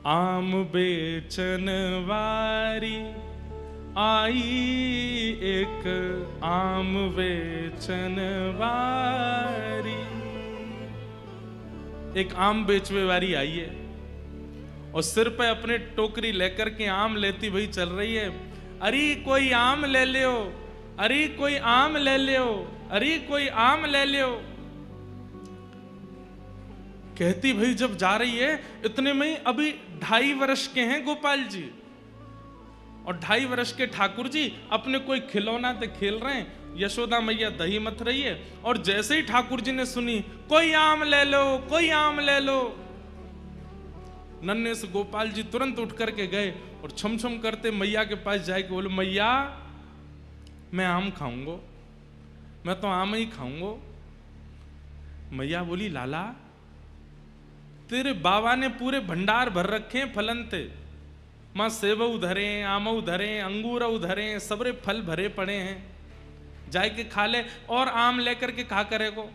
आम बेचन वारी आई, एक आम बेचन वारी। एक आम बेचवे वारी आई है और सिर पे अपने टोकरी लेकर के आम लेती हुई चल रही है। अरे कोई आम ले लियो, अरे कोई आम ले लियो, अरे कोई आम ले लियो। कहती भाई जब जा रही है, इतने में ही अभी 2.5 वर्ष के हैं गोपाल जी, और 2.5 वर्ष के ठाकुर जी अपने कोई खिलौना से खेल रहे हैं। यशोदा मैया दही मथ रही है, और जैसे ही ठाकुर जी ने सुनी कोई आम ले लो, कोई आम ले लो, नन्हे से गोपाल जी तुरंत उठ करके गए और छम छम करते मैया के पास जाके बोले, मैया मैं आम खाऊंगा, मैं तो आम ही खाऊंगा। मैया बोली, लाला तेरे बाबा ने पूरे भंडार भर रखे हैं फलन थे, मां सेब उधरे, आम उधरे, अंगूर उधरे, सबरे फल भरे पड़े हैं, जाए के खा ले, और आम लेकर के खा करेगो।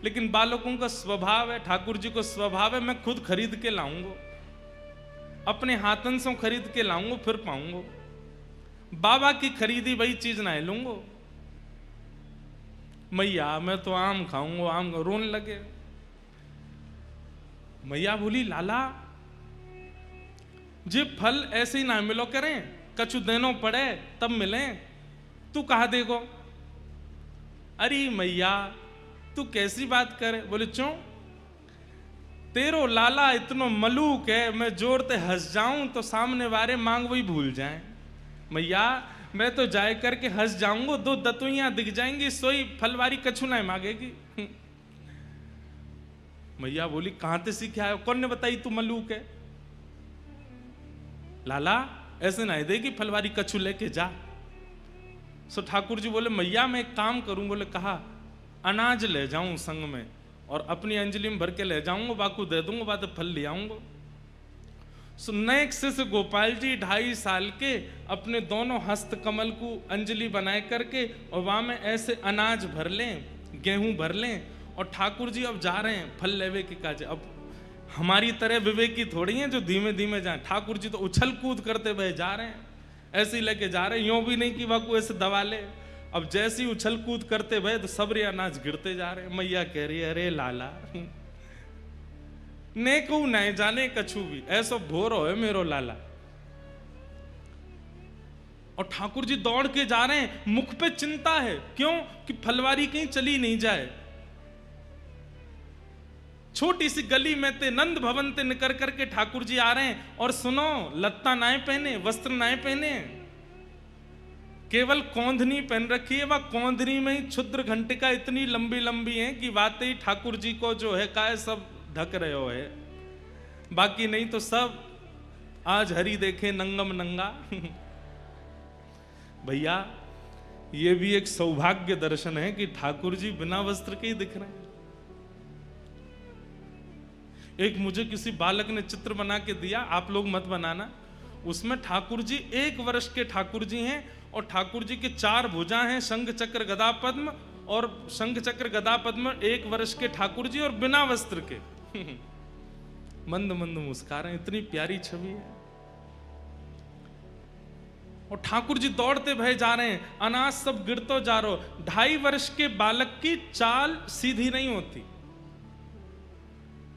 लेकिन बालकों का स्वभाव है, ठाकुर जी को स्वभाव है, मैं खुद खरीद के लाऊंगा, अपने हाथन से खरीद के लाऊंगा, फिर पाऊंगा। बाबा की खरीदी वही चीज ना लूंगा। मैया मैं तो आम खाऊंगा, आम रोने लगे। मैया बोली, लाला जे फल ऐसे ही ना मिलो करें, कछु देनो पड़े तब मिले, तू कहा देगो। अरे मैया तू कैसी बात करे। बोले, क्यों? तेरो लाला इतनो मलूक है, मैं जोर ते हंस जाऊं तो सामने वाले मांग वही भूल जाएं। मैया मैं तो जाए करके हंस जाऊंगा, 2 दतुइयां दिख जाएंगी, सोई फलवारी कछु ना मांगेगी। मैया बोली, कहां से सीखे आयो, कौन ने बताई तू मलूक है? लाला ऐसे ना देगी फलवारी, कछु लेके जा। सो ठाकुर जी बोले, मैया मैं एक काम करूं। बोले, कहा? अनाज ले जाऊं संग में, और अपनी अंजलि में भर के ले जाऊंगा, बाकू दे दूंगा, बात फल ले आऊंगा। सो नेक्स्ट से गोपाल जी 2.5 साल के अपने दोनों हस्त कमल को अंजलि बनाए करके, और वहां में ऐसे अनाज भर लें, गेहूं भर लें, और ठाकुर जी अब जा रहे हैं फल लेवे के काज। अब हमारी तरह विवेकी थोड़ी हैं जो धीमे धीमे जाए, ठाकुर जी तो उछल कूद करते हुए जा रहे हैं, ऐसे ही लेके जा रहे हैं, यूं भी नहीं कि वाकू ऐसे दबा ले। अब जैसे ही उछल कूद करते हुए तो सबरे अनाज गिरते जा रहे हैं। मैया कह रही है, अरे लाला ने को नहीं जाने कछु भी, ऐसा भोर हो मेरो लाला। और ठाकुर जी दौड़ के जा रहे हैं, मुख पे चिंता है, क्यों? कि फलवारी कहीं चली नहीं जाए। छोटी सी गली में ते नंद भवन ते निकल करके ठाकुर जी आ रहे हैं, और सुनो लत्ता नाए पहने, वस्त्र नाए पहने, केवल कौंधनी पहन रखी है। वह कौंधनी में ही क्षुद्र घंटिका इतनी लंबी लंबी है कि वाकई ठाकुर जी को जो है काय सब ढक रहे हो है, बाकी नहीं तो सब आज हरि देखे नंगम नंगा। भैया ये भी एक सौभाग्य दर्शन है कि ठाकुर जी बिना वस्त्र के ही दिख रहे हैं। एक मुझे किसी बालक ने चित्र बना के दिया, आप लोग मत बनाना। उसमें ठाकुर जी 1 वर्ष के ठाकुर जी हैं, और ठाकुर जी के 4 भुजा हैं, शंख चक्र गदा पद्म, और शंख चक्र गदा पद्म 1 वर्ष के ठाकुर जी, और बिना वस्त्र के मंद मंद मुस्कुरा रहे हैं। इतनी प्यारी छवि है। और ठाकुर जी दौड़ते भय जा रहे हैं, अनाज सब गिरतो जा रहा हो। 2.5 वर्ष के बालक की चाल सीधी नहीं होती।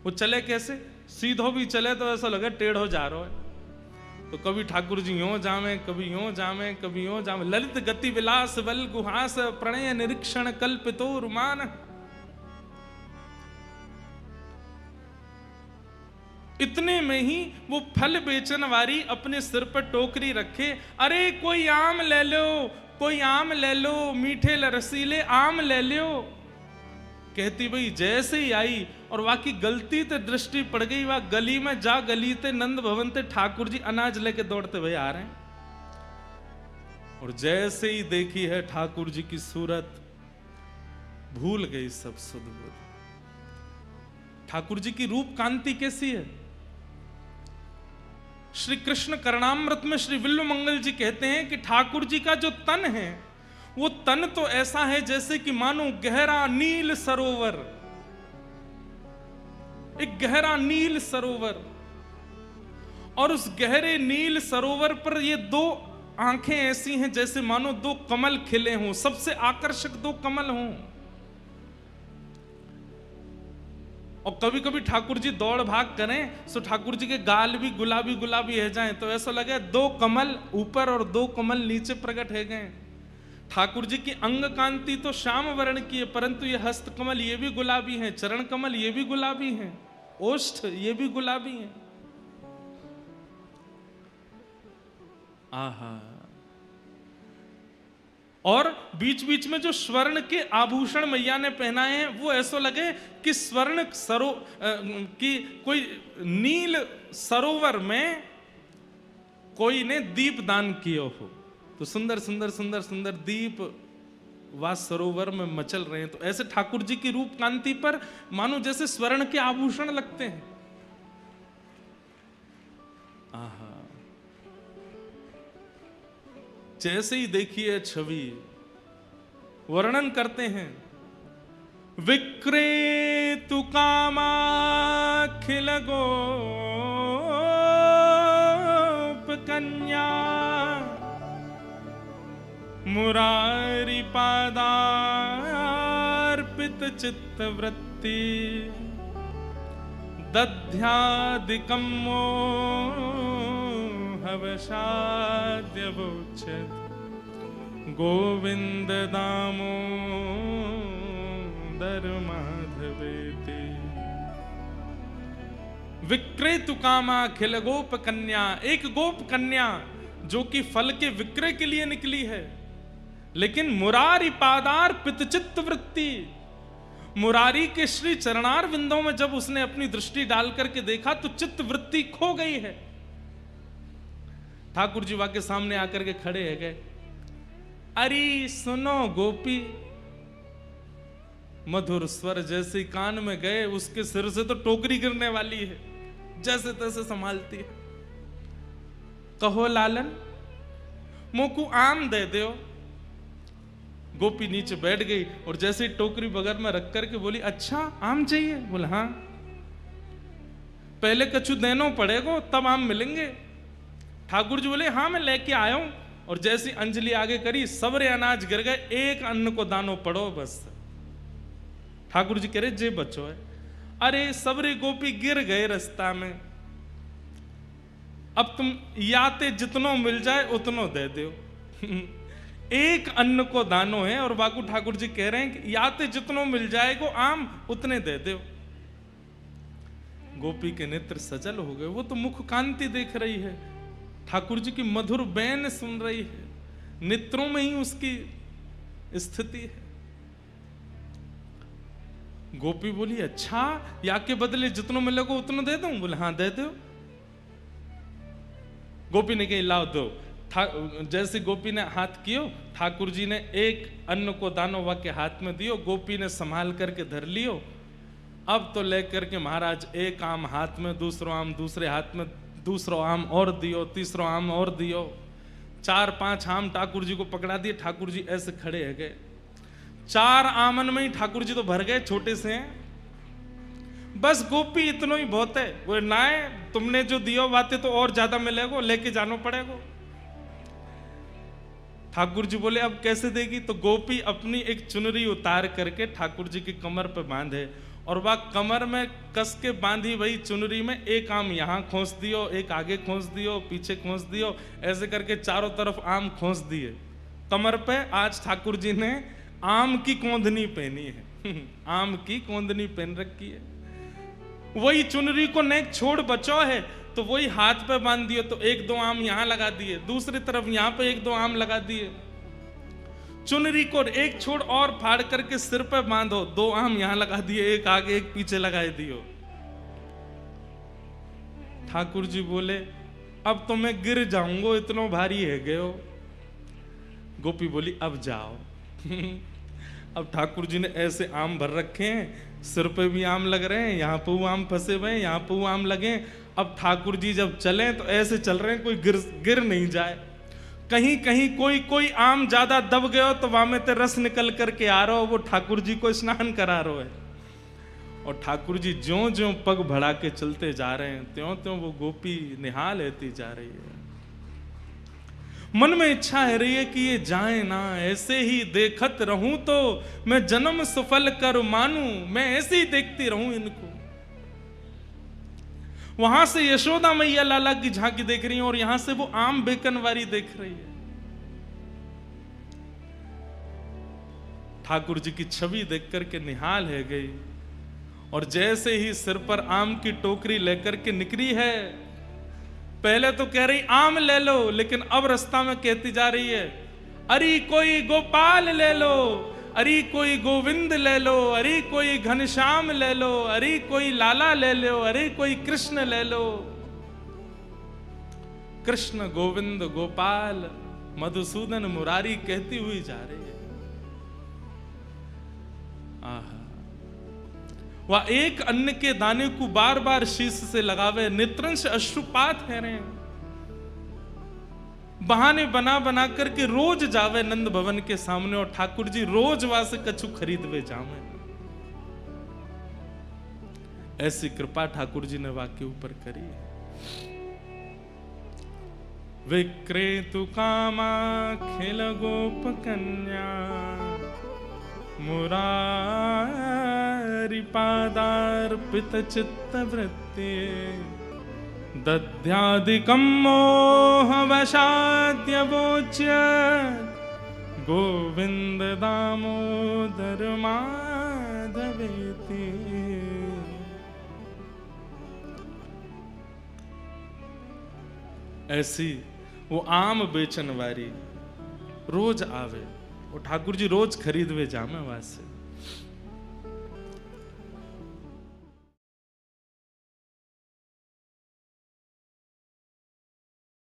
वो चले कैसे? सीधो भी चले तो ऐसा लगे टेढ़ो जा रहा है। तो कभी ठाकुर जी यूं जामे, कभी यूं जामे, कभी यूं जामे। ललित गति विलास बल गुहास, प्रणय निरीक्षण कल्पितो रुमान। इतने में ही वो फल बेचन वाली अपने सिर पर टोकरी रखे, अरे कोई आम ले लो, कोई आम ले लो, मीठे रसीले आम ले लो। कहती भाई जैसे ही आई, और वाकई गलती ते दृष्टि पड़ गई, वह गली में जा गली ते नंद भवन ते ठाकुर जी अनाज लेके दौड़ते हुए आ रहे हैं। और जैसे ही देखी है ठाकुर जी की सूरत, भूल गई सब सुध बुध। ठाकुर जी की रूप कांति कैसी है? श्री कृष्ण करणामृत में श्री विल्व मंगल जी कहते हैं कि ठाकुर जी का जो तन है, वो तन तो ऐसा है जैसे कि मानो गहरा नील सरोवर, एक गहरा नील सरोवर। और उस गहरे नील सरोवर पर ये दो आंखें ऐसी हैं जैसे मानो दो कमल खिले हों, सबसे आकर्षक दो कमल हों। और कभी कभी ठाकुर जी दौड़ भाग करें तो ठाकुर जी के गाल भी गुलाबी गुलाबी है जाएं, तो ऐसा लगे दो कमल ऊपर और दो कमल नीचे प्रकट है गए। ठाकुर जी की अंग कांति तो श्याम वर्ण की है, परंतु ये हस्त कमल ये भी गुलाबी हैं, चरण कमल ये भी गुलाबी हैं, ओष्ठ ये भी गुलाबी हैं। आहा। और बीच बीच में जो स्वर्ण के आभूषण मैया ने पहनाए हैं वो ऐसा लगे कि स्वर्ण की कोई नील सरोवर में कोई ने दीप दान किया हो, तो सुंदर सुंदर सुंदर सुंदर दीप वा सरोवर में मचल रहे हैं। तो ऐसे ठाकुर जी की रूप कांति पर मानो जैसे स्वर्ण के आभूषण लगते हैं। आहा। जैसे ही देखिए छवि वर्णन करते हैं, विक्रेतु कामाखिल गोप कन्या मुरारी पादार्पित चित्त वृत्ति दध्यादिकं हवशाद्यवोच्यत गोविंद दामोदर माधवेति। विक्रेतु कामा खिल गोप कन्या, एक गोप कन्या जो कि फल के विक्रय के लिए निकली है, लेकिन मुरारी पादार पितचित्त वृत्ति, मुरारी के श्री चरणार विंदों में जब उसने अपनी दृष्टि डाल करके देखा तो चित्त वृत्ति खो गई है। ठाकुर जी वहां के सामने आकर के खड़े है गए, अरे सुनो गोपी, मधुर स्वर जैसे कान में गए उसके सिर से तो टोकरी गिरने वाली है, जैसे तैसे संभालती है। कहो लालन मोकू आम दे दो। गोपी नीचे बैठ गई और जैसे ही टोकरी बगल में रख करके बोली, अच्छा आम चाहिए? बोला हाँ। पहले कछु देनो पड़ेगा तब आम मिलेंगे। ठाकुर जी बोले हाँ मैं लेके आया हूं। और जैसी अंजलि आगे करी सबरे अनाज गिर गए, एक अन्न को दानो पड़ो बस। ठाकुर जी कह रहे जे बच्चो है। अरे सबरे गोपी गिर गए रास्ता में, अब तुम याते जितनो मिल जाए उतनो दे दो। एक अन्न को दानो है और बाकू ठाकुर जी कह रहे हैं कि याते जितनो मिल जाएगो आम उतने दे दो। गोपी के नेत्र सजल हो गए, वो तो मुख कांति देख रही है, ठाकुर जी की मधुर बैन सुन रही है, नेत्रों में ही उसकी स्थिति है। गोपी बोली अच्छा या के बदले जितनो मिलेगा उतना दे दूं? बोले हाँ दे दो। गोपी ने कही लाओ दो। जैसे गोपी ने हाथ कियो, ठाकुर जी ने एक अन्न को दानो वा के हाथ में दियो, गोपी ने संभाल करके धर लियो। अब तो लेकर के महाराज एक आम हाथ में, दूसरो आम दूसरे हाथ में, दूसरो आम और दियो, तीसरो आम और दियो, 4-5 आम ठाकुर जी को पकड़ा दिए। ठाकुर जी ऐसे खड़े है गए, 4 आमन में ही ठाकुर जी तो भर गए, छोटे से हैं। बस गोपी इतनो ही बहुत है। वो ना है तुमने जो दियो बातें तो और ज्यादा मिलेगो, लेके जानो पड़ेगो। ठाकुर जी बोले अब कैसे देगी? तो गोपी अपनी एक चुनरी उतार करके ठाकुर जी की कमर पे बांधे और वह कमर में कस के बांधी वही चुनरी में एक आम यहाँ खोस दियो, एक आगे खोस दियो, पीछे खोस दियो, ऐसे करके चारों तरफ आम खोस दिए कमर पे। आज ठाकुर जी ने आम की कोंदनी पहनी है, आम की कोंदनी पहन रखी है। वही चुनरी को नेक छोड़ बचो है तो वही हाथ पे बांध दियो, तो 1-2 आम यहां लगा दिए, दूसरी तरफ यहां पे 1-2 आम लगा दिए। चुनरी को एक छोड़ और फाड़ करके सिर पे बांधो, 2 आम यहां लगा दिए, एक आगे एक पीछे लगा दियो। ठाकुर जी बोले अब तो मैं गिर जाऊंगा, इतना भारी है गयो। गोपी बोली अब जाओ। अब ठाकुर जी ने ऐसे आम भर रखे हैं, सिर पे भी आम लग रहे हैं, यहाँ पे आम फंसे हुए हैं, यहाँ पे आम लगे। अब ठाकुर जी जब चले तो ऐसे चल रहे हैं कोई गिर नहीं जाए। कहीं कहीं कोई आम ज्यादा दब गयो तो वहां में ते रस निकल करके आ रहा हो, वो ठाकुर जी को स्नान करा रहा है। और ठाकुर जी ज्यों ज्यों पग बढ़ा के चलते जा रहे हैं, त्यों त्यों वो गोपी निहाल लेती जा रही है। मन में इच्छा है रही है कि ये जाए ना, ऐसे ही देखत रहूं तो मैं जन्म सफल कर मानूं, मैं ऐसे ही देखती रहूं इनको। वहां से यशोदा मैया लाला की झांकी देख रही है और यहां से वो आम बेकनवारी देख रही है। ठाकुर जी की छवि देख करके निहाल है गई, और जैसे ही सिर पर आम की टोकरी लेकर के निकली है, पहले तो कह रही आम ले लो, लेकिन अब रास्ता में कहती जा रही है अरे कोई गोपाल ले लो, अरे कोई गोविंद ले लो, अरे कोई घनश्याम ले लो, अरे कोई लाला ले लो, अरे कोई कृष्ण ले लो। कृष्ण गोविंद गोपाल मधुसूदन मुरारी कहती हुई जा रही है। आहा, वह एक अन्न के दाने को बार बार शीश से लगावे, नेत्रंश अश्रुपात है रहे, बहाने बना बना करके रोज जावे नंद भवन के सामने, और ठाकुर जी रोज वहां से कछु खरीदवे जावे। ऐसी कृपा ठाकुर जी ने वाक्य ऊपर करी है। विक्रेतु कामा खिल गोप कन्या, मुरारी पादार्पित चित्त वृत्ति, दध्यादिकं मोह वशाद्य वोच्य, गोविंद दामोदर माधवेति। ऐसी वो आम बेचन वाली रोज आवे, और ठाकुर जी रोज खरीदवे जामे वहां से।